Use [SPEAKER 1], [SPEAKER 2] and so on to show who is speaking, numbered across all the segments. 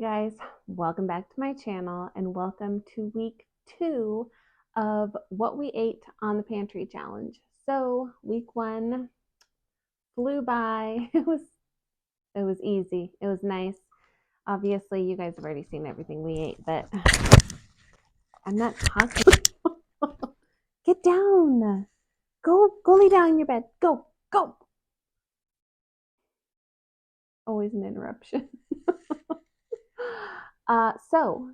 [SPEAKER 1] Guys, welcome back to my channel and welcome to week 2 of what we ate on the pantry challenge. So week 1 flew by. It was easy. It was nice. Obviously, you guys have already seen everything we ate, but I'm not talking. Get down. Go lay down in your bed. Go. Always an interruption. So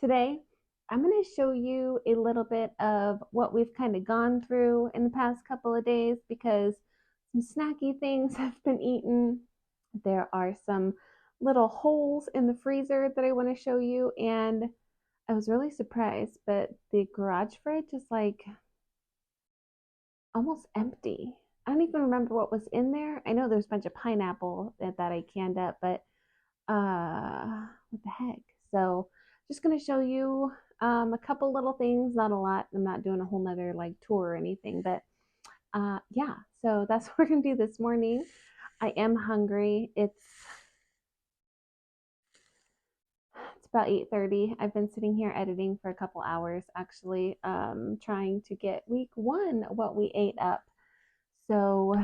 [SPEAKER 1] today I'm going to show you a little bit of what we've kind of gone through in the past couple of days because some snacky things have been eaten. There are some little holes in the freezer that I want to show you, and I was really surprised, but the garage fridge is like almost empty. I don't even remember what was in there. I know there's a bunch of pineapple that I canned up, but what the heck? So just going to show you a couple little things, not a lot. I'm not doing a whole nother like tour or anything, but yeah, so that's what we're going to do this morning. I am hungry. It's about 8:30. I've been sitting here editing for a couple hours actually, trying to get week 1 what we ate up. So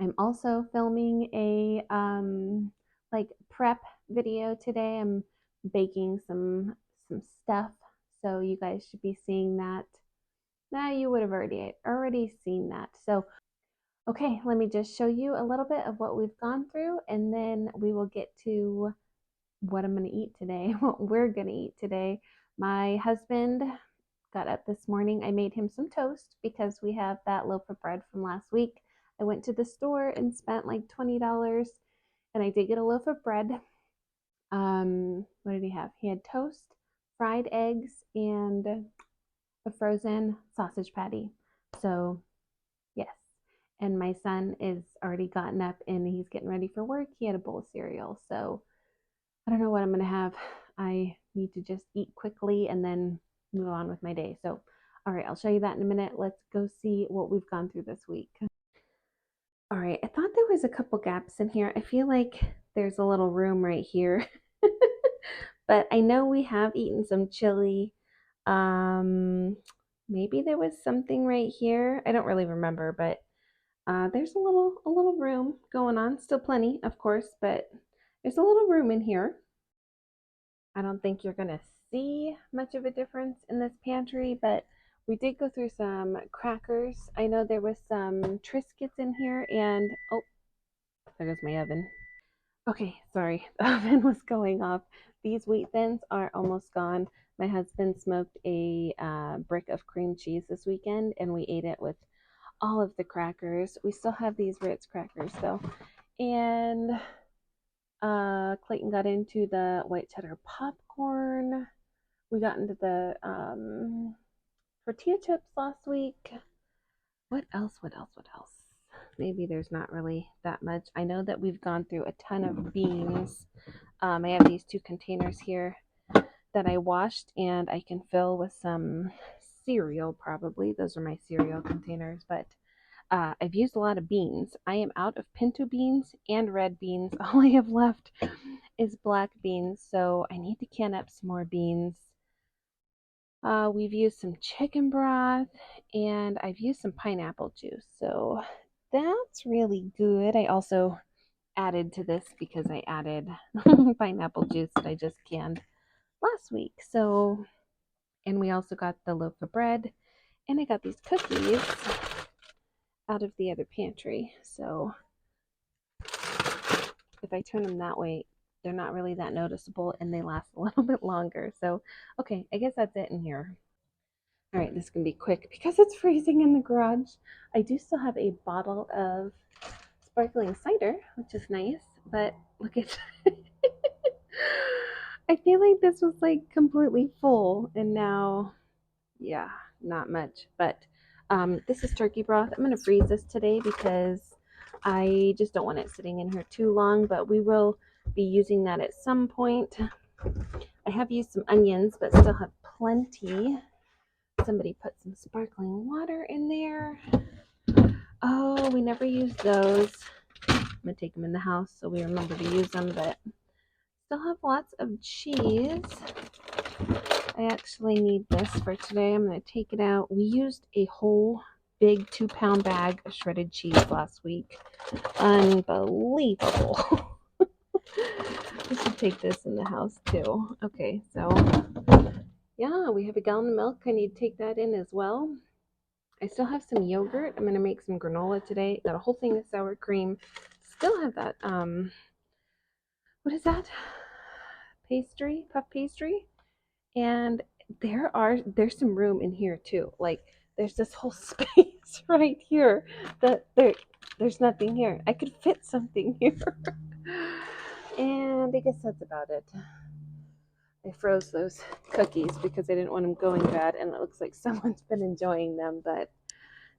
[SPEAKER 1] I'm also filming a like prep video today. I'm baking some stuff, so you guys should be seeing that. Now you would have already seen that. So okay, let me just show you a little bit of what we've gone through, and then we will get to what I'm going to eat today, what we're going to eat today. My husband got up this morning. I made him some toast because we have that loaf of bread from last week. I went to the store and spent like $20, and I did get a loaf of bread. What did he have? He had toast, fried eggs, and a frozen sausage patty. So, yes. And my son is already gotten up and he's getting ready for work. He had a bowl of cereal. So, I don't know what I'm going to have. I need to just eat quickly and then move on with my day. So, all right, I'll show you that in a minute. Let's go see what we've gone through this week. All right, I thought there was a couple gaps in here. I feel like there's a little room right here. But I know we have eaten some chili. Maybe there was something right here. I don't really remember, but there's a little room going on. Still plenty, of course, but there's a little room in here. I don't think you're gonna see much of a difference in this pantry, but we did go through some crackers. I know there was some Triscuits in here, and oh, there goes my oven. Okay, sorry, the oven was going off. These wheat thins are almost gone. My husband smoked a brick of cream cheese this weekend, and we ate it with all of the crackers. We still have these Ritz crackers though, and Clayton got into the white cheddar popcorn. We got into the tortilla chips last week. What else? Maybe there's not really that much. I know that we've gone through a ton of beans. I have these 2 containers here that I washed, and I can fill with some cereal probably. Those are my cereal containers, but I've used a lot of beans. I am out of pinto beans and red beans. All I have left is black beans, so I need to can up some more beans. We've used some chicken broth, and I've used some pineapple juice, so that's really good. I also added to this because I added pineapple juice that I just canned last week. So, and we also got the loaf of bread, and I got these cookies out of the other pantry. So if I turn them that way, they're not really that noticeable and they last a little bit longer. So, okay, I guess that's it in here. All right, this can be quick because it's freezing in the garage. I do still have a bottle of sparkling cider, which is nice, but look at I feel like this was like completely full and now, yeah, not much. But this is turkey broth. I'm going to freeze this today because I just don't want it sitting in here too long, but we will be using that at some point. I have used some onions, but still have plenty. Somebody put some sparkling water in there. Oh, we never used those. I'm going to take them in the house so we remember to use them, but Still have lots of cheese. I actually need this for today. I'm going to take it out. We used a whole big 2-pound bag of shredded cheese last week. Unbelievable. I should take this in the house too. Okay, so yeah, we have a gallon of milk. I need to take that in as well. I still have some yogurt. I'm going to make some granola today. Got a whole thing of sour cream. Still have that, what is that? Pastry, puff pastry. And there's some room in here too. Like there's this whole space right here that there's nothing here. I could fit something here. And I guess that's about it. I froze those cookies because I didn't want them going bad, and it looks like someone's been enjoying them, but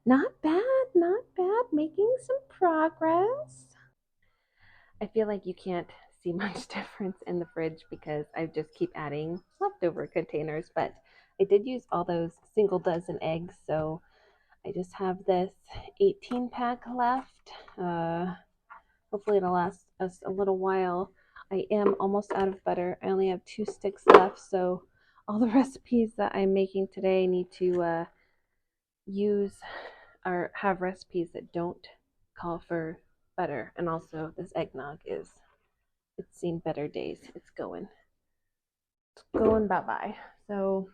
[SPEAKER 1] not bad, not bad. Making some progress. I feel like you can't see much difference in the fridge because I just keep adding leftover containers, but I did use all those single dozen eggs, so I just have this 18 pack left. Hopefully it'll last us a little while. I am almost out of butter. I only have 2 sticks left, so all the recipes that I'm making today need to use or have recipes that don't call for butter. And also this eggnog it's seen better days. It's going bye-bye. So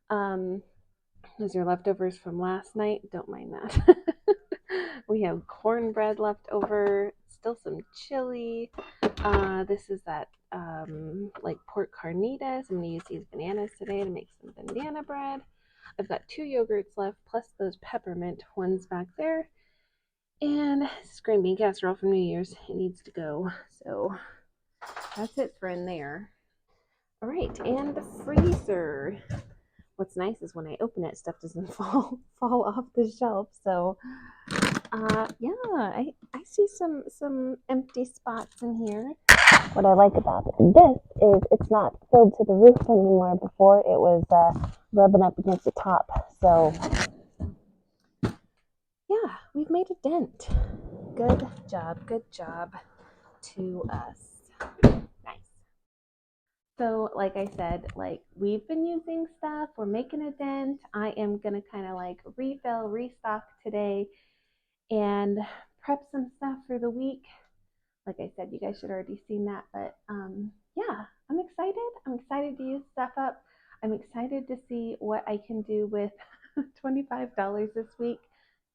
[SPEAKER 1] those are leftovers from last night. Don't mind that. We have cornbread left over, still some chili. This is that like pork carnitas. I'm gonna use these bananas today to make some banana bread. I've got 2 yogurts left, plus those peppermint ones back there. And this is green bean casserole from New Year's. It needs to go. So that's it for in there. All right, and the freezer. What's nice is when I open it, stuff doesn't fall off the shelf. So yeah, I see some empty spots in here. What I like about this is it's not filled to the roof anymore. Before it was rubbing up against the top. So yeah, we've made a dent. Good job to us. Nice. So like I said, like we've been using stuff, we're making a dent. I am gonna kind of like restock today and prep some stuff for the week. Like I said, you guys should already seen that, but yeah, I'm excited. I'm excited to use stuff up. I'm excited to see what I can do with $25 this week.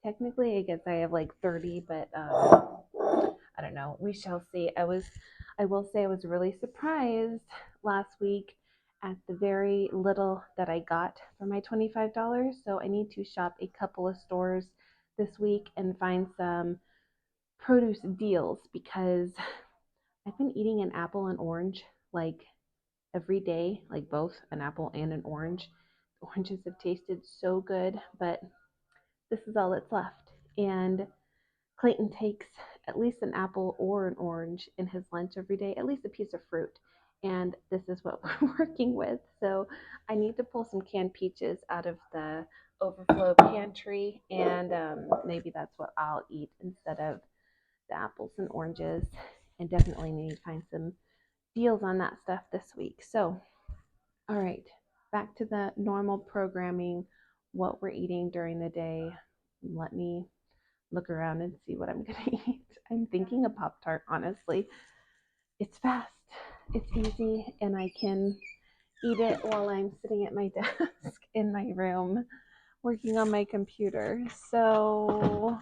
[SPEAKER 1] Technically, I guess I have like 30, but I don't know. We shall see. I will say I was really surprised last week at the very little that I got for my $25. So I need to shop a couple of stores this week and find some produce deals because I've been eating an apple and orange like every day, like both an apple and an orange. The oranges have tasted so good, but this is all that's left. And Clayton takes at least an apple or an orange in his lunch every day, at least a piece of fruit. And this is what we're working with. So I need to pull some canned peaches out of the overflow pantry, and maybe that's what I'll eat instead of the apples and oranges. And definitely need to find some deals on that stuff this week. So, all right, back to the normal programming, what we're eating during the day. Let me look around and see what I'm going to eat. I'm thinking a Pop-Tart, honestly. It's fast, it's easy, and I can eat it while I'm sitting at my desk in my room working on my computer. So,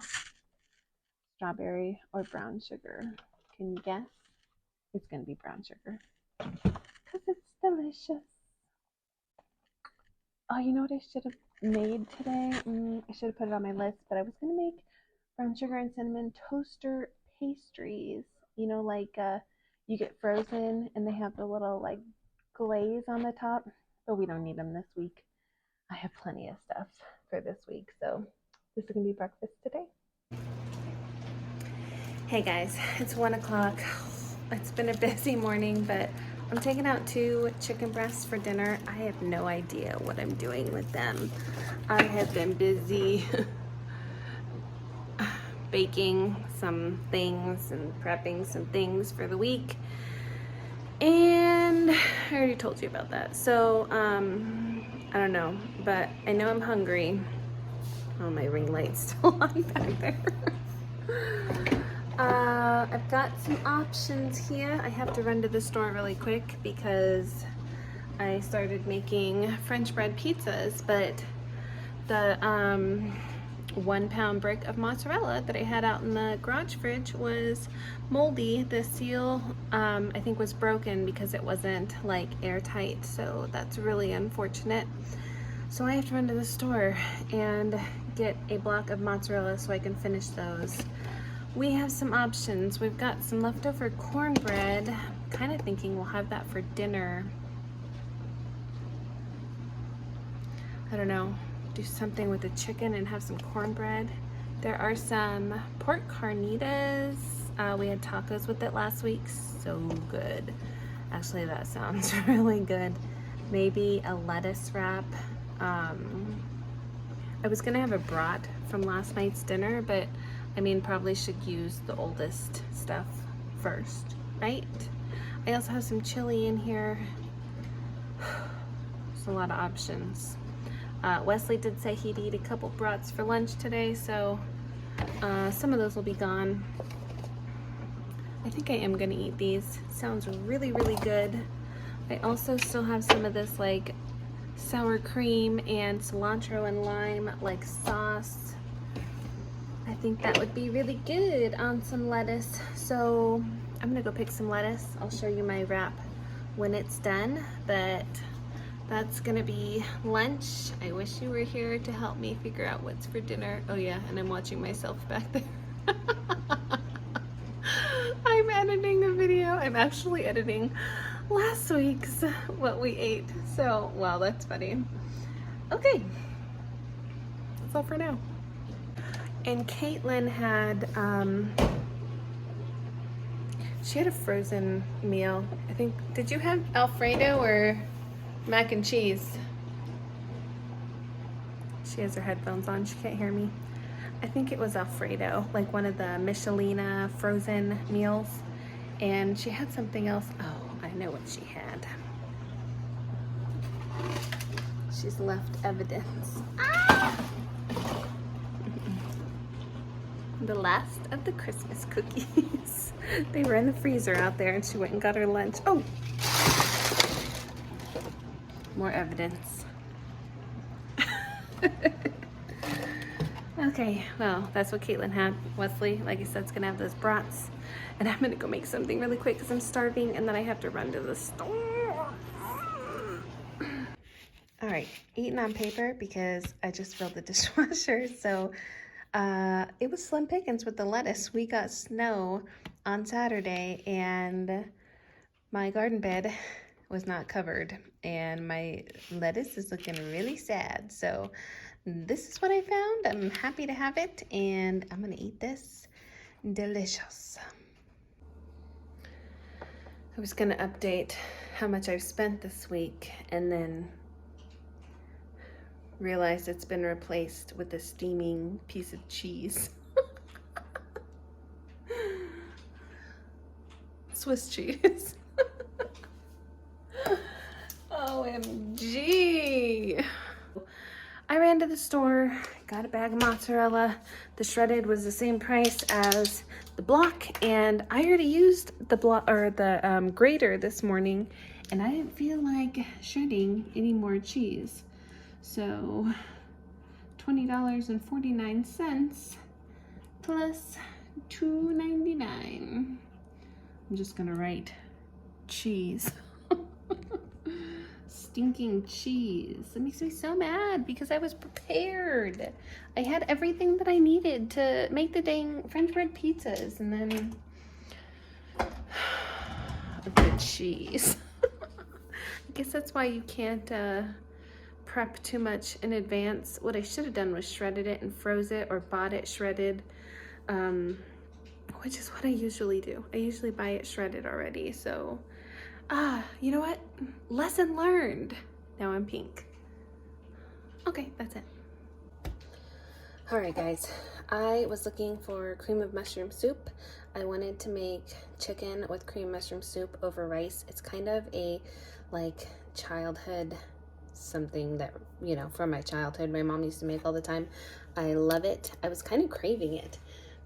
[SPEAKER 1] strawberry or brown sugar? Can you guess? It's going to be brown sugar because it's delicious. Oh, you know what I should have made today? I should have put it on my list, but I was going to make brown sugar and cinnamon toaster pastries. You know, like you get frozen and they have the little like glaze on the top, but we don't need them this week. I have plenty of stuff for this week, so this is going to be breakfast today. Hey guys, it's 1 o'clock. It's been a busy morning, but I'm taking out 2 chicken breasts for dinner. I have no idea what I'm doing with them. I have been busy baking some things and prepping some things for the week. And I already told you about that. So, I don't know, but I know I'm hungry. Oh, my ring light's still on back there. I've got some options here. I have to run to the store really quick because I started making French bread pizzas, but the 1 pound brick of mozzarella that I had out in the garage fridge was moldy. The seal, I think, was broken because it wasn't like airtight, so that's really unfortunate. So I have to run to the store and get a block of mozzarella so I can finish those. We have some options. We've got some leftover cornbread. Kind of thinking we'll have that for dinner. I don't know, do something with the chicken and have some cornbread. There are some pork carnitas. We had tacos with it last week, so good. Actually, that sounds really good. Maybe a lettuce wrap. I was gonna have a brat from last night's dinner, but I mean, probably should use the oldest stuff first, right? I also have some chili in here. There's a lot of options. Wesley did say he'd eat a couple brats for lunch today, so some of those will be gone. I think I am gonna eat these. Sounds really, really good. I also still have some of this like sour cream and cilantro and lime like sauce. I think that would be really good on some lettuce. So I'm gonna go pick some lettuce. I'll show you my wrap when it's done, but that's gonna be lunch. I wish you were here to help me figure out what's for dinner. Oh yeah, and I'm watching myself back there. I'm editing a video. I'm actually editing last week's what we ate. So, wow, that's funny. Okay, that's all for now. And Caitlin had, she had a frozen meal. I think, did you have Alfredo or mac and cheese? She has her headphones on, she can't hear me. I think it was Alfredo, like one of the Michelina frozen meals. And she had something else. Oh, I know what she had. She's left evidence. Ah! The last of the Christmas cookies. They were in the freezer out there and she went and got her lunch. Oh! More evidence. Okay, well, that's what Caitlin had. Wesley, like I said, is gonna have those brats. And I'm gonna go make something really quick because I'm starving and then I have to run to the store. All right, eating on paper because I just filled the dishwasher. So it was slim pickings with the lettuce. We got snow on Saturday and my garden bed was not covered and my lettuce is looking really sad. So this is what I found. I'm happy to have it and I'm gonna eat this. Delicious. I was gonna update how much I've spent this week and then realized it's been replaced with a steaming piece of cheese. Swiss cheese. OMG. I ran to the store, got a bag of mozzarella. The shredded was the same price as the block, and I already used the block or the grater this morning, and I didn't feel like shredding any more cheese. So $20.49 plus $2.99. I'm just gonna write cheese. Stinking cheese. It makes me so mad because I was prepared. I had everything that I needed to make the dang French bread pizzas, and then the cheese. I guess that's why you can't prep too much in advance. What I should have done was shredded it and froze it or bought it shredded, which is what I usually do. I usually buy it shredded already, so you know what? Lesson learned. Now I'm pink. Okay, that's it. All right, guys. I was looking for cream of mushroom soup. I wanted to make chicken with cream mushroom soup over rice. It's kind of a like childhood something that, you know, from my childhood my mom used to make all the time. I love it. I was kind of craving it,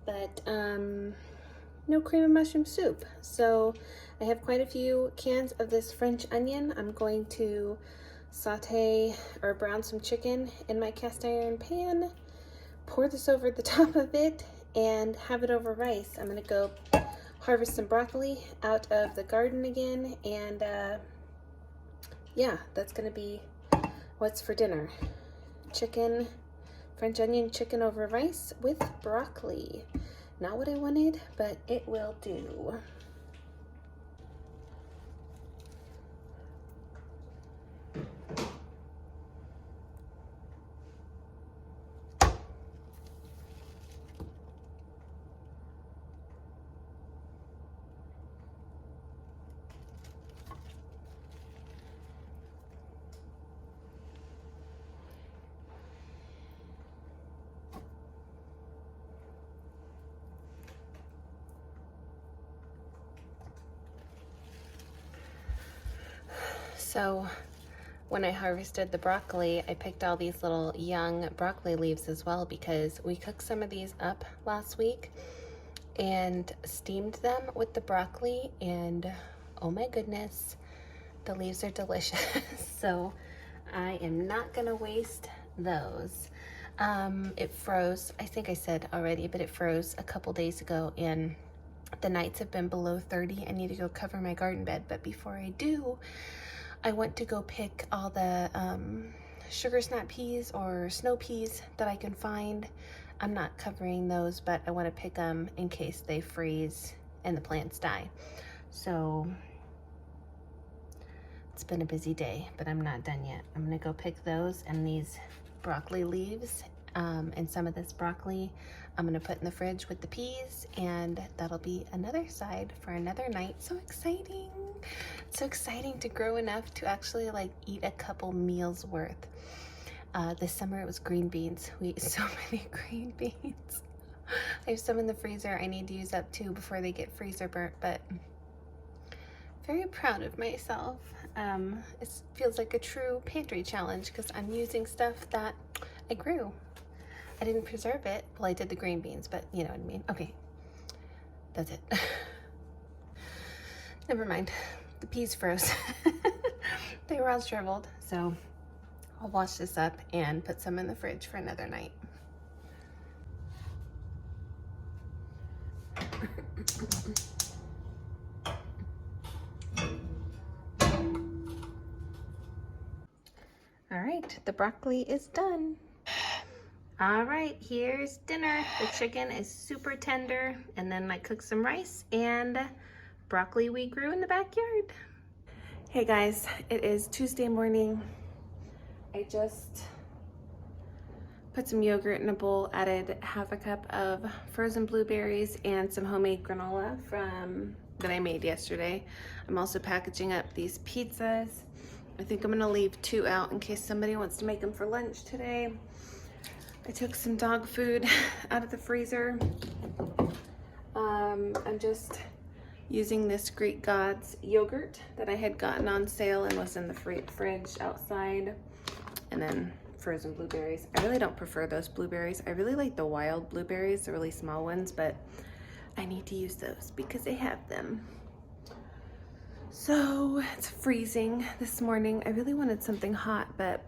[SPEAKER 1] but no cream and mushroom soup. So I have quite a few cans of this French onion. I'm going to saute or brown some chicken in my cast iron pan, pour this over the top of it, and have it over rice. I'm gonna go harvest some broccoli out of the garden again, and yeah, that's gonna be what's for dinner. Chicken, French onion chicken over rice with broccoli. Not what I wanted, but it will do. So when I harvested the broccoli, I picked all these little young broccoli leaves as well, because we cooked some of these up last week and steamed them with the broccoli, and oh my goodness, the leaves are delicious. So I am not gonna waste those. It froze, I think I said already, but it froze a couple days ago, and the nights have been below 30. I need to go cover my garden bed, but before I do, I went to go pick all the sugar snap peas or snow peas that I can find. I'm not covering those, but I want to pick them in case they freeze and the plants die. So it's been a busy day, but I'm not done yet. I'm gonna go pick those and these broccoli leaves, and some of this broccoli I'm gonna put in the fridge with the peas, and that'll be another side for another night. So exciting. So exciting to grow enough to actually like eat a couple meals worth. This summer it was green beans. We ate so many green beans. I have some in the freezer I need to use up too before they get freezer burnt, but very proud of myself. It feels like a true pantry challenge because I'm using stuff that I grew. I didn't preserve it. Well, I did the green beans, but you know what I mean. Okay, that's it. Never mind. The peas froze. They were all shriveled, so I'll wash this up and put some in the fridge for another night. All right, the broccoli is done. All right, here's dinner. The chicken is super tender, and then I cooked some rice and broccoli we grew in the backyard. Hey guys, it is Tuesday morning. I just put some yogurt in a bowl, added half a cup of frozen blueberries and some homemade granola that I made yesterday. I'm also packaging up these pizzas. I think I'm gonna leave 2 out in case somebody wants to make them for lunch today. I took some dog food out of the freezer. I'm just using this Greek Gods yogurt that I had gotten on sale and was in the fridge outside, and then frozen blueberries. I really don't prefer those blueberries. I really like the wild blueberries, the really small ones, but I need to use those because they have them. So it's freezing this morning. I really wanted something hot, but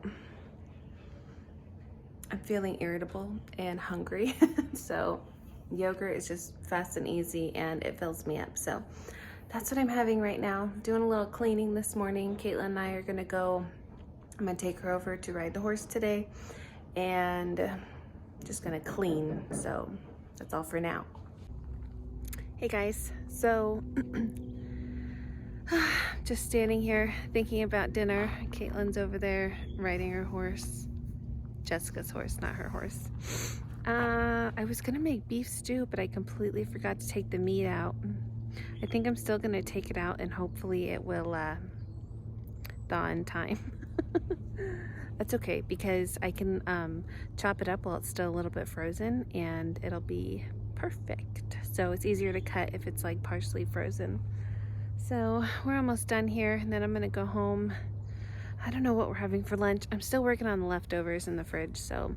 [SPEAKER 1] I'm feeling irritable and hungry. So yogurt is just fast and easy and it fills me up. So that's what I'm having right now. Doing a little cleaning this morning. Caitlin and I are gonna go, I'm gonna take her over to ride the horse today and just gonna clean. So that's all for now. Hey guys, so just standing here thinking about dinner. Caitlin's over there riding her horse. Jessica's horse, not her horse. I was gonna make beef stew, but I completely forgot to take the meat out. I think I'm still gonna take it out and hopefully it will thaw in time. That's okay because I can chop it up while it's still a little bit frozen and it'll be perfect. So it's easier to cut if it's like partially frozen. So we're almost done here, and then I'm gonna go home. I don't know what we're having for lunch. I'm still working on the leftovers in the fridge, so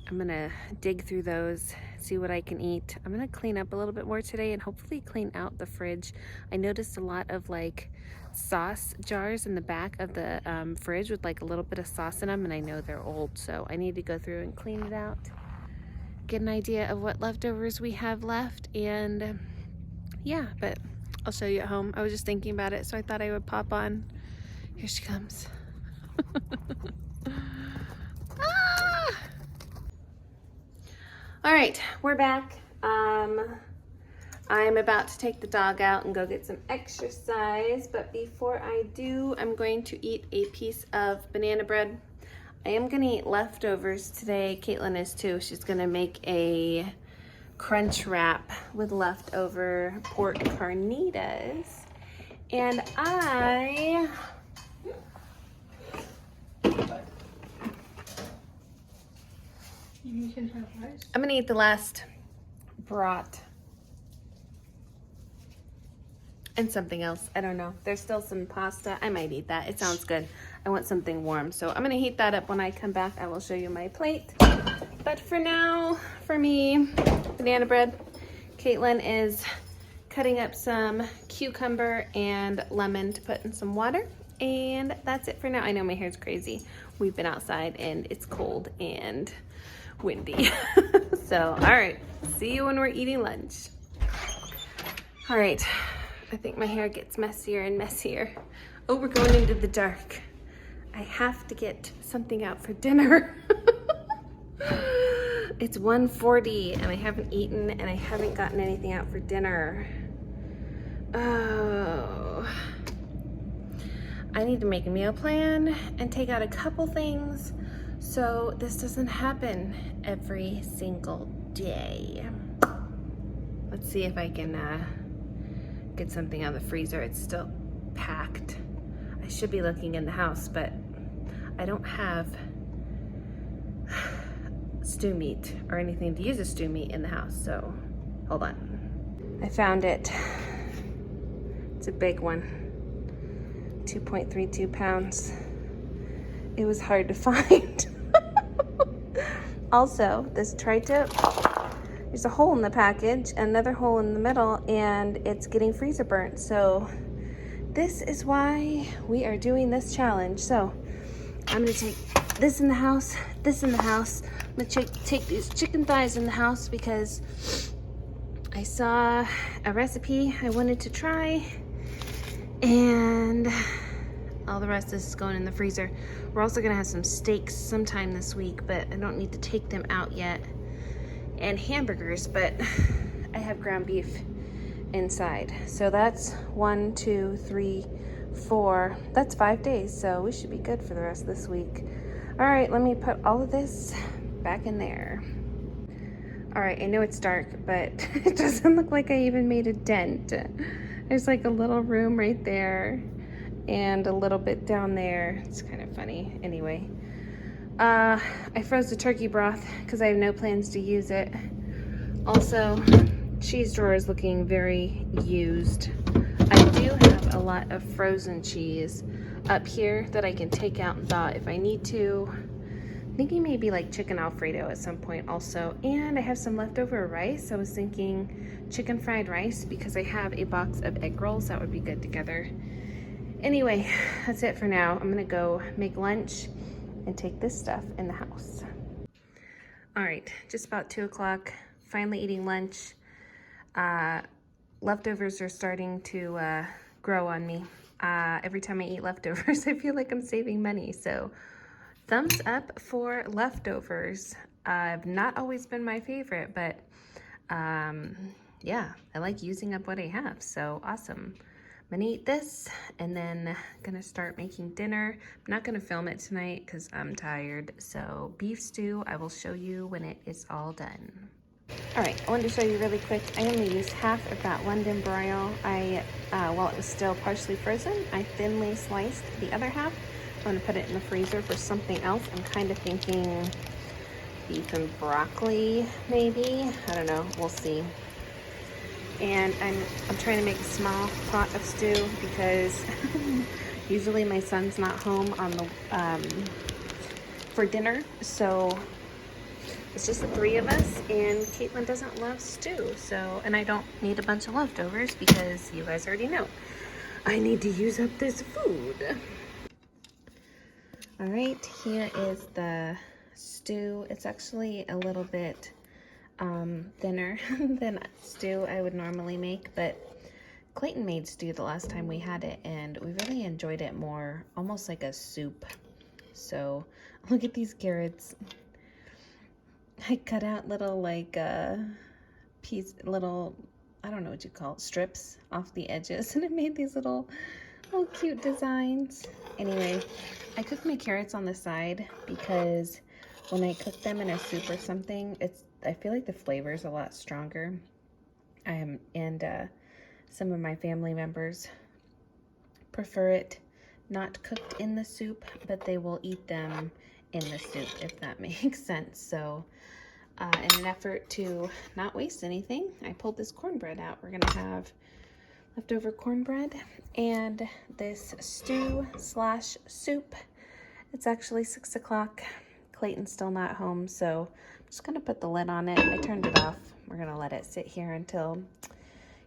[SPEAKER 1] I'm gonna dig through those, see what I can eat. I'm gonna clean up a little bit more today and hopefully clean out the fridge. I noticed a lot of like sauce jars in the back of the fridge with like a little bit of sauce in them, and I know they're old, so I need to go through and clean it out, get an idea of what leftovers we have left, and yeah, but I'll show you at home. I was just thinking about it, so I thought I would pop on. Here she comes. Ah! All right, we're back. I'm about to take the dog out and go get some exercise, but before I do, I'm going to eat a piece of banana bread. I am gonna eat leftovers today. Caitlin is too. She's gonna make a crunch wrap with leftover pork carnitas. And I'm gonna eat the last brat and something else. I don't know. There's still some pasta. I might eat that. It sounds good. I want something warm. So I'm gonna heat that up. When I come back, I will show you my plate. But for now, for me, banana bread. Caitlin is cutting up some cucumber and lemon to put in some water. And that's it for now. I know my hair's crazy. We've been outside and it's cold and windy. So, all right. See you when we're eating lunch. All right. I think my hair gets messier and messier. Oh, we're going into the dark. I have to get something out for dinner. It's 1:40 and I haven't eaten and I haven't gotten anything out for dinner. Oh. I need to make a meal plan and take out a couple things so this doesn't happen every single day. Let's see if I can get something out of the freezer. It's still packed. I should be looking in the house, but I don't have stew meat or anything to use a stew meat in the house, so hold on. I found it. It's a big one, 2.32 pounds. It was hard to find. Also, this tri-tip, there's a hole in the package, another hole in the middle, and it's getting freezer burnt. So this is why we are doing this challenge. So I'm gonna take this in the house, this in the house. I'm gonna take these chicken thighs in the house because I saw a recipe I wanted to try, and all the rest is going in the freezer. We're also gonna have some steaks sometime this week, but I don't need to take them out yet. And hamburgers, but I have ground beef inside. So that's 1, 2, 3, 4. That's 5 days, so we should be good for the rest of this week. All right, let me put all of this back in there. All right, I know it's dark, but it doesn't look like I even made a dent. There's like a little room right there and a little bit down there. It's kind of funny. Anyway, I froze the turkey broth because I have no plans to use it. Also, cheese drawer is looking very used. I do have a lot of frozen cheese up here that I can take out and thaw if I need to. I'm thinking maybe like chicken Alfredo at some point also. And I have some leftover rice. I was thinking chicken fried rice because I have a box of egg rolls that would be good together. Anyway, that's it for now. I'm gonna go make lunch and take this stuff in the house. All right, just about 2 o'clock, finally eating lunch. Leftovers are starting to grow on me. Every time I eat leftovers, I feel like I'm saving money. So thumbs up for leftovers. I've not always been my favorite, but yeah, I like using up what I have, so awesome. I'm gonna eat this and then gonna start making dinner. I'm not gonna film it tonight because I'm tired. So beef stew, I will show you when it is all done. All right, I wanted to show you really quick. I only used half of that London broil. While it was still partially frozen, I thinly sliced the other half. I'm gonna put it in the freezer for something else. I'm kind of thinking beef and broccoli, maybe. I don't know, we'll see. And I'm trying to make a small pot of stew because usually my son's not home on the for dinner, so it's just the three of us, and Caitlin doesn't love stew, so, and I don't need a bunch of leftovers because you guys already know I need to use up this food. All right, here is the stew. It's actually a little bit thinner than stew I would normally make, but Clayton made stew the last time we had it, and we really enjoyed it more, almost like a soup. So look at these carrots. I cut out little like little, I don't know what you call it, strips off the edges, and it made these little cute designs. Anyway, I cooked my carrots on the side because when I cook them in a soup or something, I feel like the flavor is a lot stronger. And some of my family members prefer it not cooked in the soup, but they will eat them in the soup, if that makes sense. So in an effort to not waste anything, I pulled this cornbread out. We're gonna have leftover cornbread and this stew slash soup. It's actually 6 o'clock. Clayton's still not home, so I'm just gonna put the lid on it. I turned it off. We're gonna let it sit here until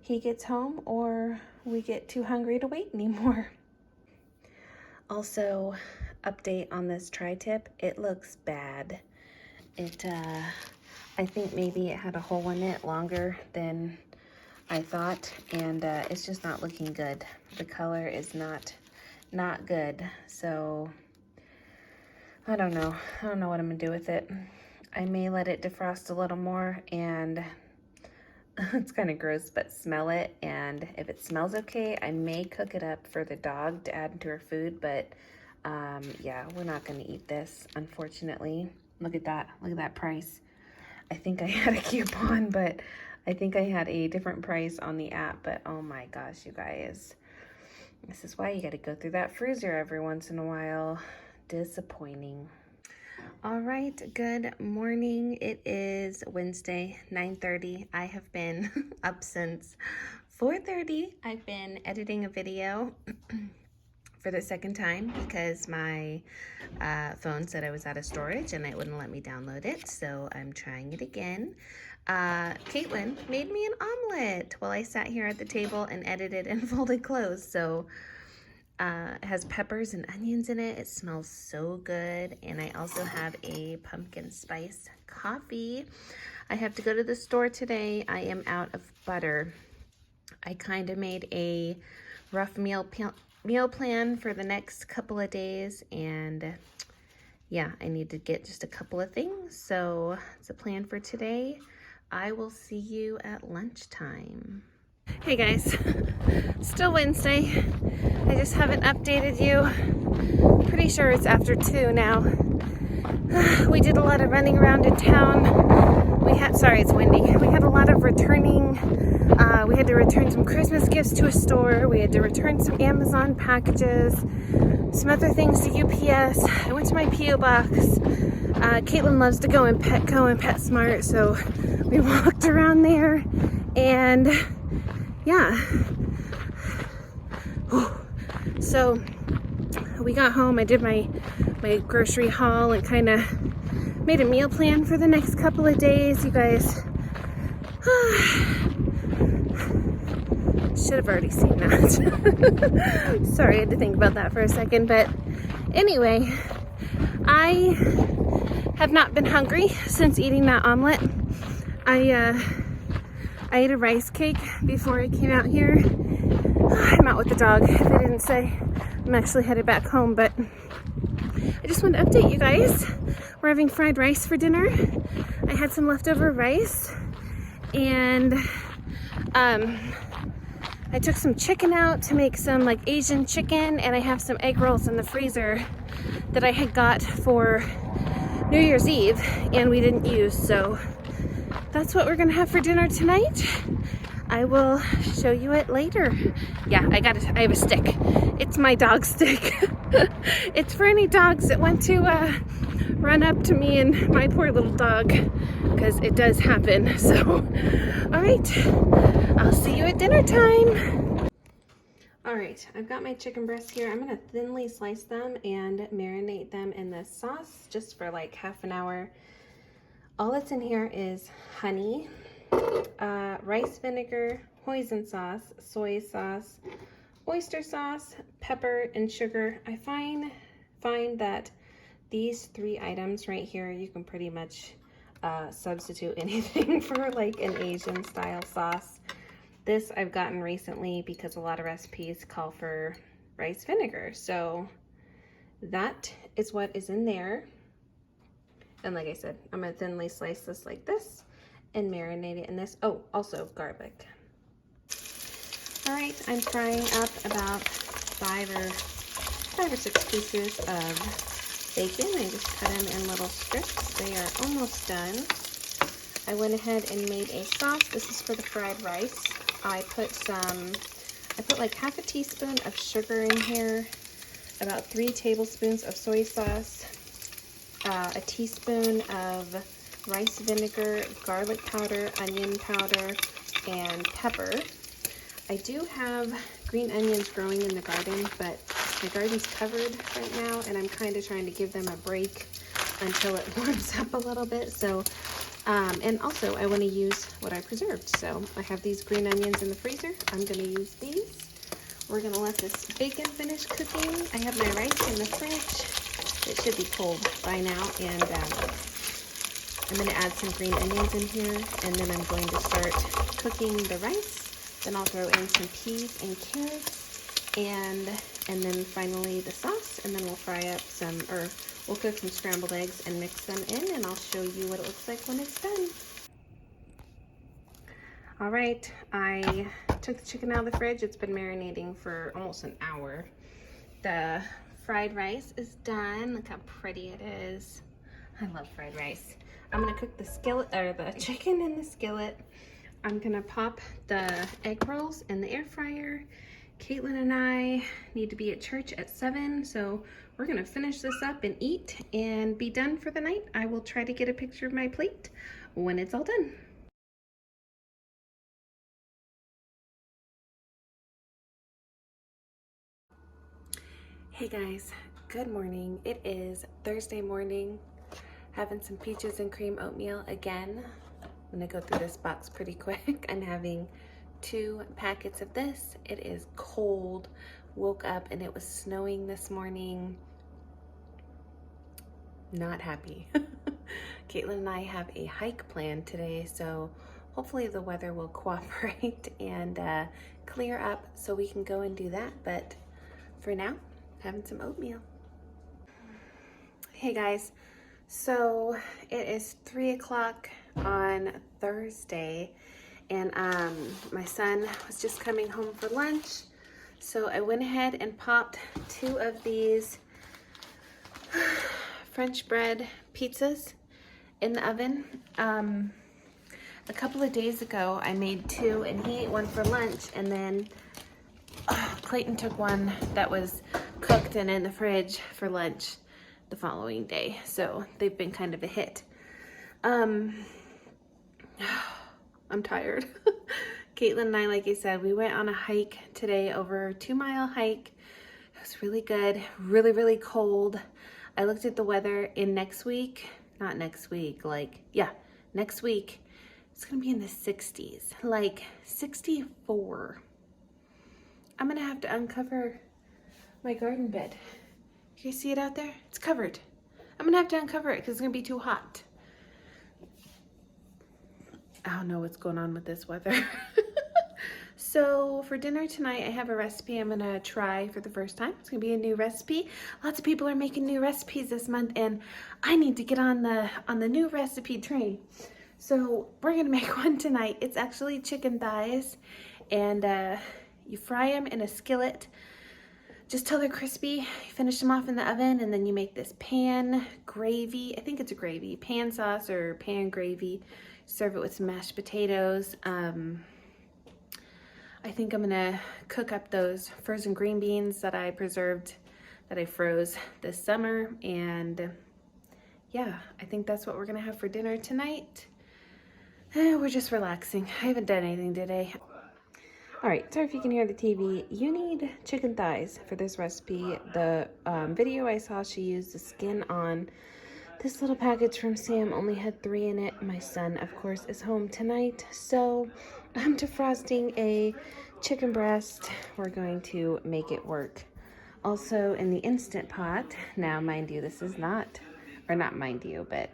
[SPEAKER 1] he gets home or we get too hungry to wait anymore. Also, update on this tri-tip. It looks bad. I think maybe it had a hole in it longer than I thought, and it's just not looking good. The color is not good, so I don't know. I don't know what I'm gonna do with it. I may let it defrost a little more, and it's kind of gross, but smell it, and if it smells okay, I may cook it up for the dog to add into her food, but yeah, we're not gonna eat this, unfortunately. Look at that price. I think I had a coupon, but I think I had a different price on the app, but oh my gosh, you guys. This is why you gotta go through that freezer every once in a while. Disappointing. All right, good morning. It is Wednesday, 9:30. I have been up since 4:30. I've been editing a video for the second time because my phone said I was out of storage and it wouldn't let me download it, so I'm trying it again. Caitlin made me an omelet while I sat here at the table and edited and folded clothes. So it has peppers and onions in it. It smells so good. And I also have a pumpkin spice coffee. I have to go to the store today. I am out of butter. I kind of made a rough meal plan for the next couple of days, and yeah, I need to get just a couple of things. So it's a plan for today. I will see you at lunchtime. Hey guys, still Wednesday. I just haven't updated you. Pretty sure it's after 2 now. We did a lot of running around in town. Sorry, it's windy. We had a lot of returning. We had to return some Christmas gifts to a store. We had to return some Amazon packages, some other things to UPS. I went to my P.O. box. Caitlin loves to go in Petco and PetSmart, so we walked around there, and yeah. So we got home. I did my grocery haul and kind of made a meal plan for the next couple of days. You guys should have already seen that. Sorry, I had to think about that for a second. But anyway, I have not been hungry since eating that omelet. I ate a rice cake before I came out here. I'm out with the dog, if I didn't say. I'm actually headed back home, but I just wanted to update you guys. We're having fried rice for dinner. I had some leftover rice, and I took some chicken out to make some like Asian chicken, and I have some egg rolls in the freezer that I had got for New Year's Eve and we didn't use, so that's what we're gonna have for dinner tonight. I will show you it later. Yeah, I have a stick It's my dog stick. It's for any dogs that want to run up to me and my poor little dog, because it does happen. So, all right, I'll see you at dinner time. All right, I've got my chicken breasts here. I'm gonna thinly slice them and marinate them in this sauce just for like half an hour. All that's in here is honey, rice vinegar, hoisin sauce, soy sauce, oyster sauce, pepper, and sugar. I find that these 3 items right here, you can pretty much substitute anything for like an Asian style sauce. This I've gotten recently because a lot of recipes call for rice vinegar. So that is what is in there. And like I said, I'm gonna thinly slice this like this and marinate it in this. Oh, also garlic. All right, I'm frying up about 5 or 6 pieces of bacon. I just cut them in little strips. They are almost done. I went ahead and made a sauce. This is for the fried rice. I put like half a teaspoon of sugar in here, about 3 tablespoons of soy sauce, a teaspoon of rice vinegar, garlic powder, onion powder, and pepper. I do have green onions growing in the garden, but my garden's covered right now, and I'm kind of trying to give them a break until it warms up a little bit. So, and also I want to use what I preserved. So I have these green onions in the freezer. I'm going to use these. We're going to let this bacon finish cooking. I have my rice in the fridge. It should be cold by now, and I'm going to add some green onions in here, and then I'm going to start cooking the rice. Then I'll throw in some peas and carrots, and then finally the sauce, and then we'll fry up some, or we'll cook some scrambled eggs and mix them in, and I'll show you what it looks like when it's done. All right, I took the chicken out of the fridge. It's been marinating for almost an hour. The fried rice is done. Look how pretty it is. I love fried rice. I'm gonna cook the skillet, or the chicken in the skillet. I'm gonna pop the egg rolls in the air fryer. Caitlin and I need to be at church at 7, so we're gonna finish this up and eat and be done for the night. I will try to get a picture of my plate when it's all done. Hey guys, good morning. It is Thursday morning. Having some peaches and cream oatmeal again. I'm gonna go through this box pretty quick. I'm having 2 packets of this. It is cold. Woke up and it was snowing this morning. Not happy. Caitlin and I have a hike planned today, so hopefully the weather will cooperate and clear up so we can go and do that. But for now, having some oatmeal. Hey guys, so it is 3 o'clock on Thursday, and my son was just coming home for lunch, so I went ahead and popped 2 of these French bread pizzas in the oven. A couple of days ago I made 2 and he ate 1 for lunch, and then Clayton took 1 that was cooked and in the fridge for lunch the following day, so they've been kind of a hit. I'm tired. Caitlin and I, like I said, we went on a hike today, over a 2-mile hike. It was really good, really, really cold. I looked at the weather in next week, next week, it's gonna be in the 60s, like 64. I'm gonna have to uncover my garden bed. You see it out there? It's covered. I'm gonna have to uncover it because it's gonna be too hot. I don't know what's going on with this weather. So for dinner tonight, I have a recipe I'm gonna try for the first time. It's gonna be a new recipe. Lots of people are making new recipes this month, and I need to get on the new recipe train. So we're gonna make one tonight. It's actually chicken thighs, and you fry them in a skillet just till they're crispy. You finish them off in the oven, and then you make this pan gravy. I think it's a gravy, pan sauce or pan gravy. Serve it with some mashed potatoes. I think I'm gonna cook up those frozen green beans that I preserved, that I froze this summer, and yeah, I think that's what we're gonna have for dinner tonight. We're just relaxing. I haven't done anything today. All right, sorry if you can hear the TV. You need chicken thighs for this recipe. The video I saw, she used the skin on. This little package from Sam only had 3 in it. My son, of course, is home tonight, so I'm defrosting a chicken breast. We're going to make it work. Also, in the Instant Pot, now mind you, this is not, or not mind you, but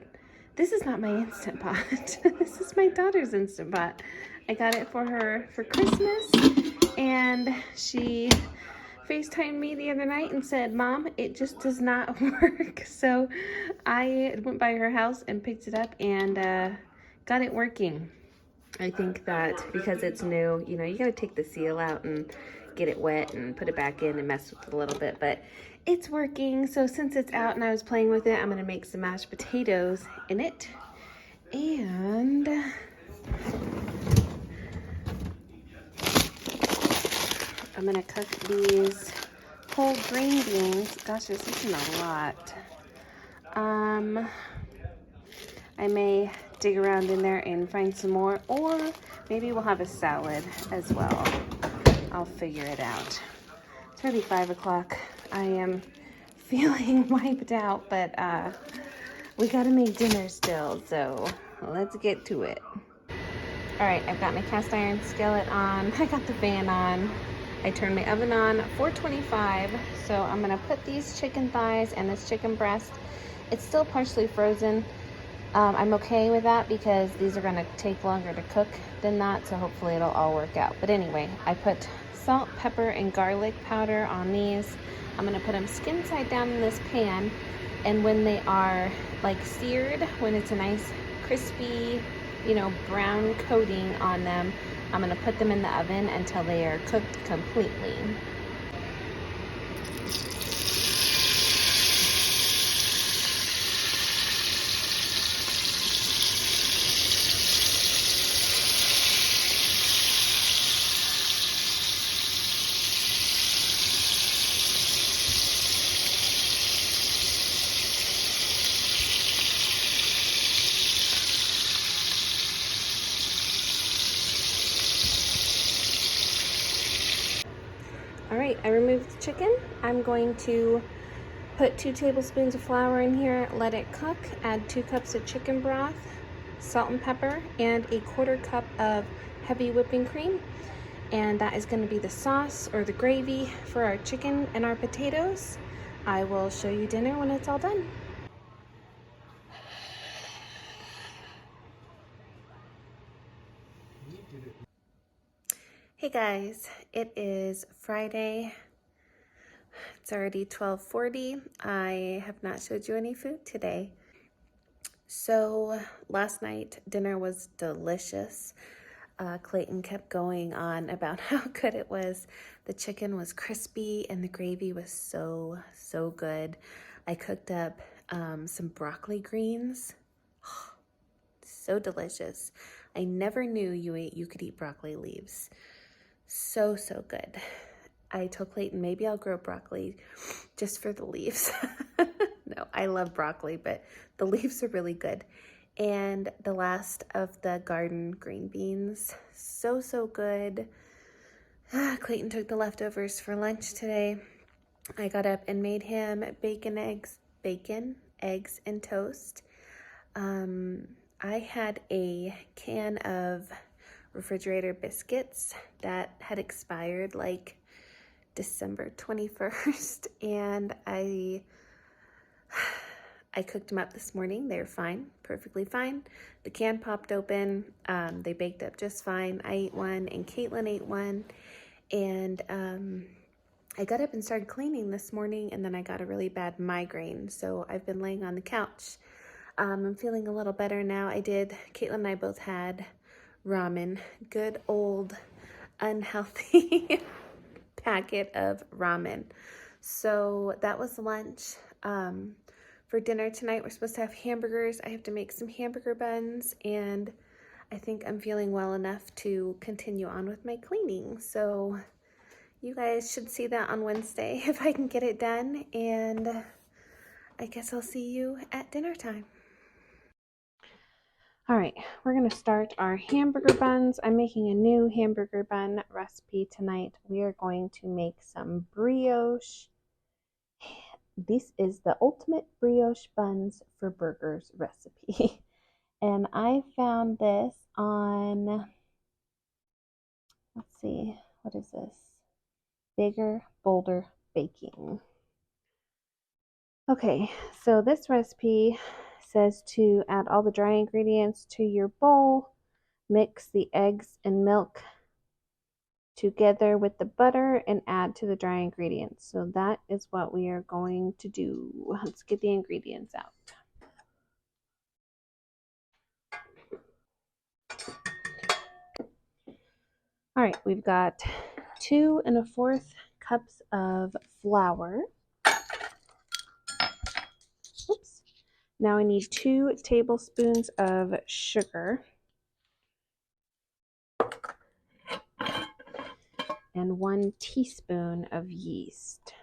[SPEAKER 1] this is not my Instant Pot. This is my daughter's Instant Pot. I got it for her for Christmas, and she FaceTimed me the other night and said, "Mom, it just does not work." So I went by her house and picked it up and got it working. I think that because it's new, you know, you gotta take the seal out and get it wet and put it back in and mess with it a little bit, but it's working. So since it's out and I was playing with it, I'm gonna make some mashed potatoes in it. And I'm gonna cook these whole green beans. Gosh, this isn't a lot. I may dig around in there and find some more, or maybe we'll have a salad as well. I'll figure it out. It's already 5 o'clock. I am feeling wiped out, but we gotta make dinner still, so let's get to it. All right, I've got my cast iron skillet on. I got the fan on. I turned my oven on 425, so I'm gonna put these chicken thighs and this chicken breast. It's still partially frozen. I'm okay with that because these are gonna take longer to cook than that, so hopefully it'll all work out. But anyway, I put salt, pepper, and garlic powder on these. I'm gonna put them skin side down in this pan, and when they are like seared, when it's a nice crispy, you know, brown coating on them, I'm gonna put them in the oven until they are cooked completely. All right, I removed the chicken. I'm going to put 2 tablespoons of flour in here, let it cook, add 2 cups of chicken broth, salt and pepper, and a 1/4 cup of heavy whipping cream. And that is going to be the sauce or the gravy for our chicken and our potatoes. I will show you dinner when it's all done. Hey guys, it is Friday. It's already 12:40. I have not showed you any food today. So last night dinner was delicious. Clayton kept going on about how good it was. The chicken was crispy and the gravy was so good. I cooked up some broccoli greens. So delicious. I never knew you could eat broccoli leaves. So good. I told Clayton maybe I'll grow broccoli just for the leaves. No, I love broccoli, but the leaves are really good. And the last of the garden green beans, so good. Clayton took the leftovers for lunch today. I got up and made him bacon, eggs, and toast. I had a can of refrigerator biscuits that had expired like December 21st, and I cooked them up this morning. They're fine, perfectly fine. The can popped open. They baked up just fine. I ate one and Caitlin ate one. And I got up and started cleaning this morning, and then I got a really bad migraine. So I've been laying on the couch. I'm feeling a little better now. Caitlin and I both had ramen, good old unhealthy packet of ramen. So that was lunch. For dinner tonight, we're supposed to have hamburgers. I have to make some hamburger buns, and I think I'm feeling well enough to continue on with my cleaning. So you guys should see that on Wednesday if I can get it done. And I guess I'll see you at dinner time. All right, we're gonna start our hamburger buns. I'm making a new hamburger bun recipe tonight. We are going to make some brioche. This is the ultimate brioche buns for burgers recipe. And I found this on, let's see, what is this? Bigger, Bolder Baking. Okay, so this recipe says to add all the dry ingredients to your bowl, mix the eggs and milk together with the butter, and add to the dry ingredients. So that is what we are going to do. Let's get the ingredients out. All right, we've got 2 1/4 cups of flour. Oops. Now I need 2 tablespoons of sugar and 1 teaspoon of yeast.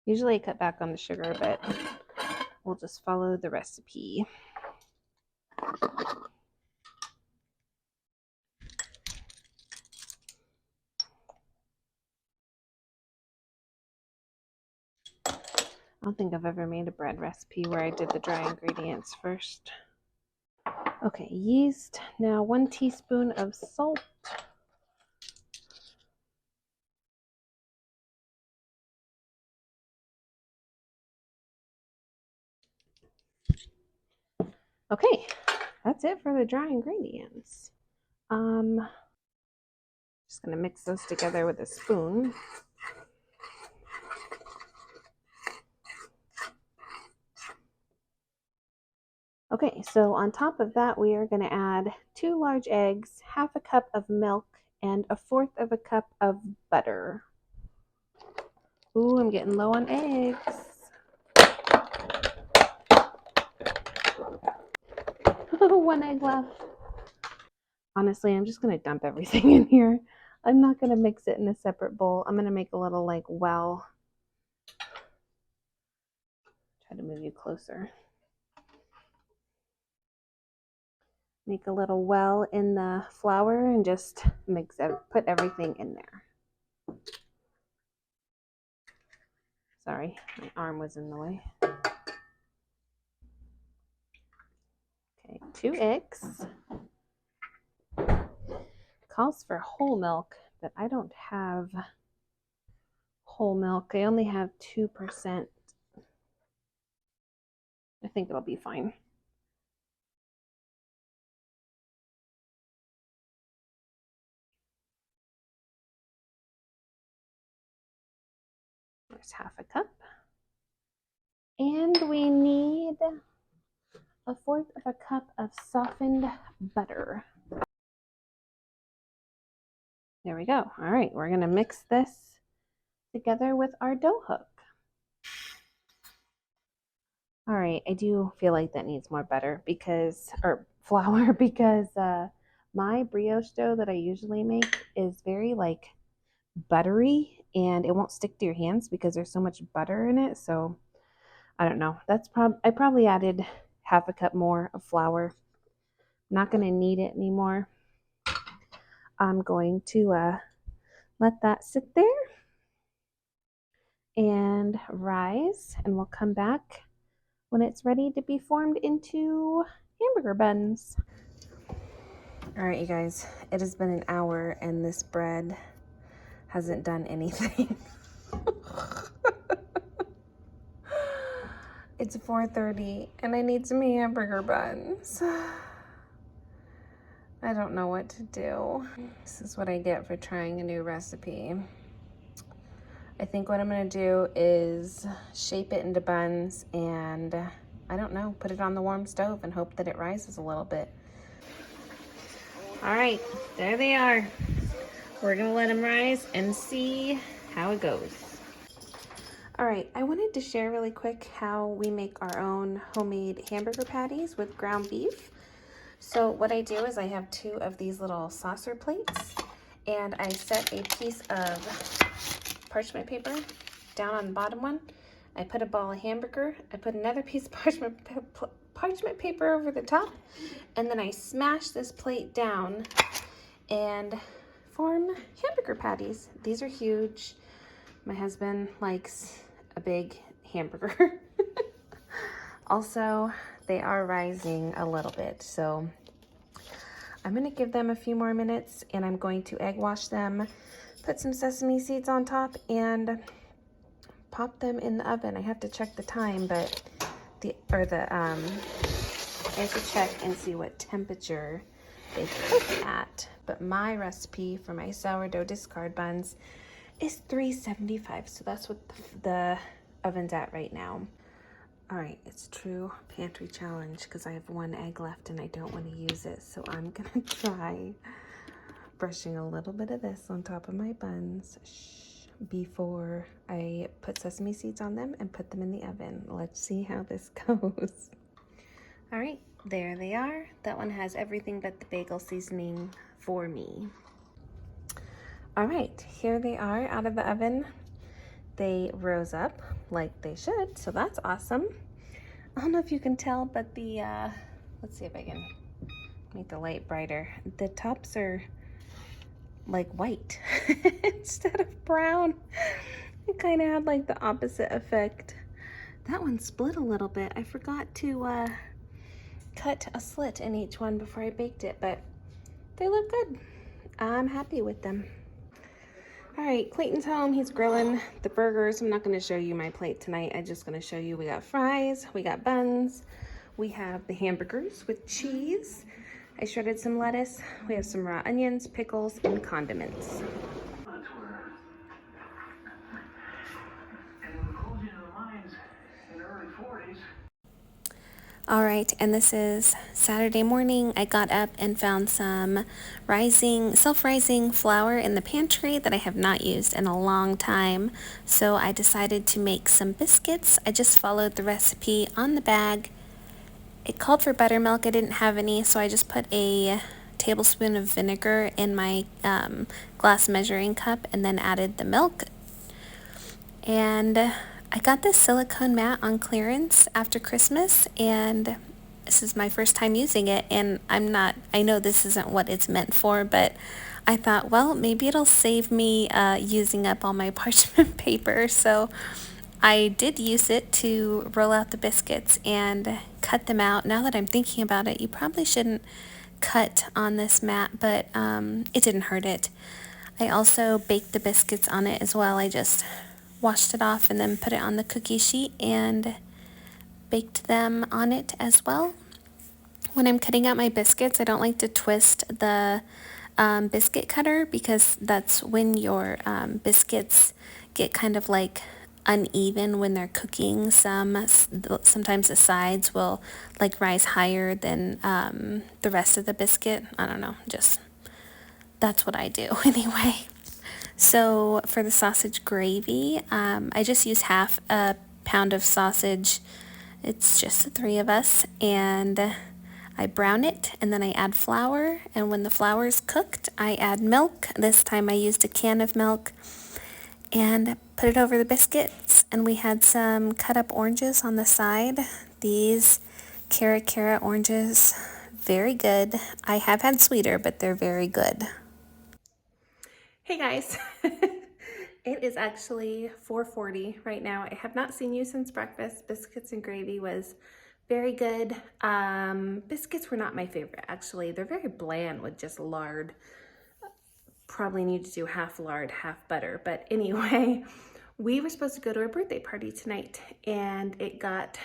[SPEAKER 1] Usually I cut back on the sugar, but we'll just follow the recipe. I don't think I've ever made a bread recipe where I did the dry ingredients first. Okay, yeast. Now 1 teaspoon of salt. Okay, that's it for the dry ingredients. Just gonna mix those together with a spoon. Okay, so on top of that, we are going to add 2 large eggs, 1/2 cup of milk, and 1/4 cup of butter. Ooh, I'm getting low on eggs. 1 egg left. Honestly, I'm just going to dump everything in here. I'm not going to mix it in a separate bowl. I'm going to make a little like well. Try to move you closer. Make a little well in the flour and just mix it, put everything in there. Sorry, my arm was in the way. Okay, 2 eggs. Calls for whole milk, but I don't have whole milk. I only have 2%. I think it'll be fine. There's 1/2 cup. And we need 1/4 cup of softened butter. There we go. All right, we're going to mix this together with our dough hook. All right, I do feel like that needs more butter or flour because my brioche dough that I usually make is very like buttery and it won't stick to your hands because there's so much butter in it. So I don't know. I probably added 1/2 cup more of flour. Not going to need it anymore. I'm going to let that sit there and rise, and we'll come back when it's ready to be formed into hamburger buns. All right, you guys, it has been an hour and this bread hasn't done anything. It's 4:30 and I need some hamburger buns. I don't know what to do. This is what I get for trying a new recipe. I think what I'm gonna do is shape it into buns and I don't know, put it on the warm stove and hope that it rises a little bit. All right, there they are. We're gonna let them rise and see how it goes. All right, I wanted to share really quick how we make our own homemade hamburger patties with ground beef. So what I do is I have 2 of these little saucer plates, and I set a piece of parchment paper down on the bottom one. I put a ball of hamburger, I put another piece of parchment paper over the top, and then I smash this plate down and form hamburger patties. These are huge. My husband likes a big hamburger. Also, they are rising a little bit, so I'm gonna give them a few more minutes, and I'm going to egg wash them, put some sesame seeds on top, and pop them in the oven. I have to check the time, but I have to check and see what temperature they cook at. But my recipe for my sourdough discard buns is 375, so that's what the oven's at right now. All right, it's true pantry challenge because I have 1 egg left and I don't want to use it, so I'm gonna try brushing a little bit of this on top of my buns before I put sesame seeds on them and put them in the oven. Let's see how this goes. All right, there they are. That one has everything but the bagel seasoning for me. All right, here they are out of the oven. They rose up like they should, so that's awesome. I don't know if you can tell, but the, let's see if I can make the light brighter. The tops are like white instead of brown. It kind of had like the opposite effect. That one split a little bit. I forgot to cut a slit in each one before I baked it, but they look good. I'm happy with them. All right, Clayton's home. He's grilling the burgers. I'm not going to show you my plate tonight. I'm just going to show you we got fries, we got buns, we have the hamburgers with cheese. I shredded some lettuce. We have some raw onions, pickles, and condiments. All right, and this is Saturday morning. I got up and found some self-rising flour in the pantry that I have not used in a long time. So I decided to make some biscuits. I just followed the recipe on the bag. It called for buttermilk. I didn't have any, so I just put a tablespoon of vinegar in my glass measuring cup and then added the milk. And I got this silicone mat on clearance after Christmas, and this is my first time using it, and I know this isn't what it's meant for, but I thought, well, maybe it'll save me using up all my parchment paper. So I did use it to roll out the biscuits and cut them out. Now that I'm thinking about it, you probably shouldn't cut on this mat, but it didn't hurt it. I also baked the biscuits on it as well. I just washed it off and then put it on the cookie sheet and baked them on it as well. When I'm cutting out my biscuits, I don't like to twist the biscuit cutter because that's when your biscuits get kind of like uneven when they're cooking. Sometimes the sides will like rise higher than the rest of the biscuit. I don't know, just that's what I do anyway. So for the sausage gravy, I just use half a pound of sausage. It's just the 3 of us, and I brown it, and then I add flour, and when the flour is cooked, I add milk. This time I used a can of milk, and put it over the biscuits, and we had some cut up oranges on the side. These Cara oranges, very good. I have had sweeter, but they're very good. Hey guys, it is actually 4:40 right now. I have not seen you since breakfast. Biscuits and gravy was very good. Biscuits were not my favorite, actually. They're very bland with just lard. Probably need to do half lard, half butter. But anyway, we were supposed to go to a birthday party tonight and it got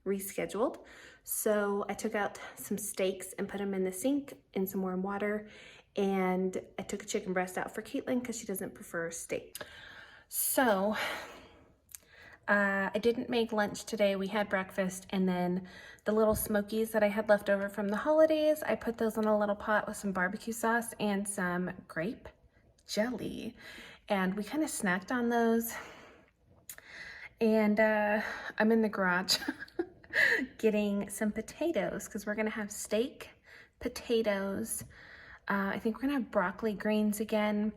[SPEAKER 1] rescheduled. So I took out some steaks and put them in the sink in some warm water. And I took a chicken breast out for Caitlin because she doesn't prefer steak. So I didn't make lunch today. We had breakfast, and then the little smokies that I had left over from the holidays, I put those in a little pot with some barbecue sauce and some grape jelly. And we kind of snacked on those. And I'm in the garage getting some potatoes because we're gonna have steak, potatoes. I think we're gonna have broccoli greens again.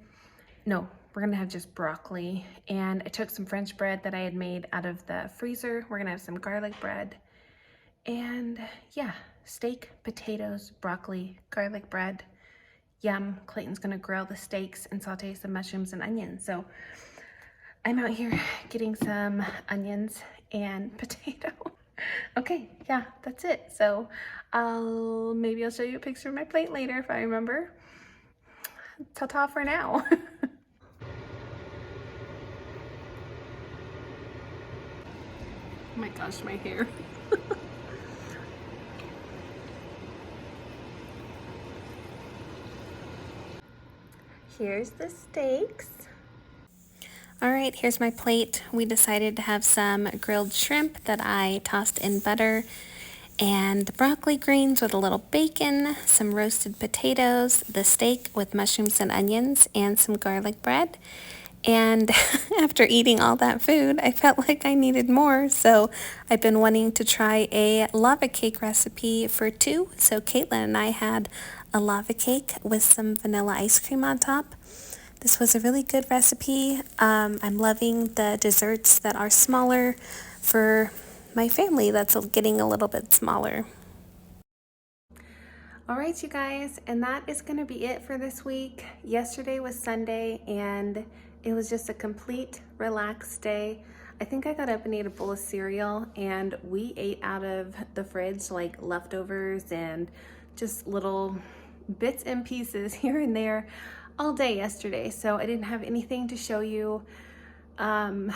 [SPEAKER 1] No, we're gonna have just broccoli. And I took some French bread that I had made out of the freezer. We're gonna have some garlic bread. And yeah, steak, potatoes, broccoli, garlic bread. Yum. Clayton's gonna grill the steaks and saute some mushrooms and onions. So I'm out here getting some onions and potato. Okay, yeah, that's it. So maybe I'll show you a picture of my plate later if I remember. Ta-ta for now. Oh my gosh, my hair. Here's the steaks. All right, here's my plate. We decided to have some grilled shrimp that I tossed in butter and the broccoli greens with a little bacon, some roasted potatoes, the steak with mushrooms and onions, and some garlic bread. And after eating all that food, I felt like I needed more, so I've been wanting to try a lava cake recipe for two. So Caitlin and I had a lava cake with some vanilla ice cream on top. This was a really good recipe. I'm loving the desserts that are smaller for my family that's getting a little bit smaller. All right, you guys, and that is going to be it for this week. Yesterday was Sunday, and it was just a complete relaxed day. I think I got up and ate a bowl of cereal, and we ate out of the fridge like leftovers and just little bits and pieces here and there all day yesterday. So I didn't have anything to show you. Gosh,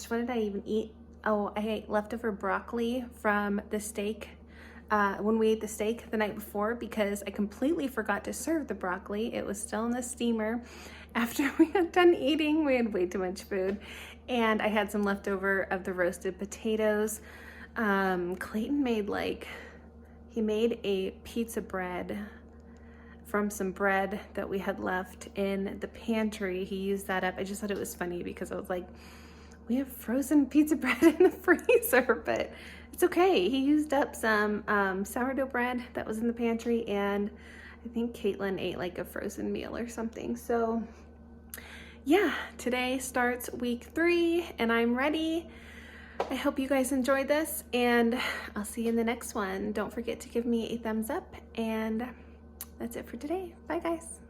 [SPEAKER 1] what did I even eat? Oh, I ate leftover broccoli from the steak when we ate the steak the night before because I completely forgot to serve the broccoli. It was still in the steamer. After we got done eating, we had way too much food. And I had some leftover of the roasted potatoes. Clayton made he made a pizza bread from some bread that we had left in the pantry. He used that up. I just thought it was funny because I was like, we have frozen pizza bread in the freezer, but it's okay. He used up some sourdough bread that was in the pantry, and I think Caitlin ate like a frozen meal or something. So yeah, today starts week 3 and I'm ready. I hope you guys enjoyed this, and I'll see you in the next one. Don't forget to give me a thumbs up, and that's it for today. Bye guys.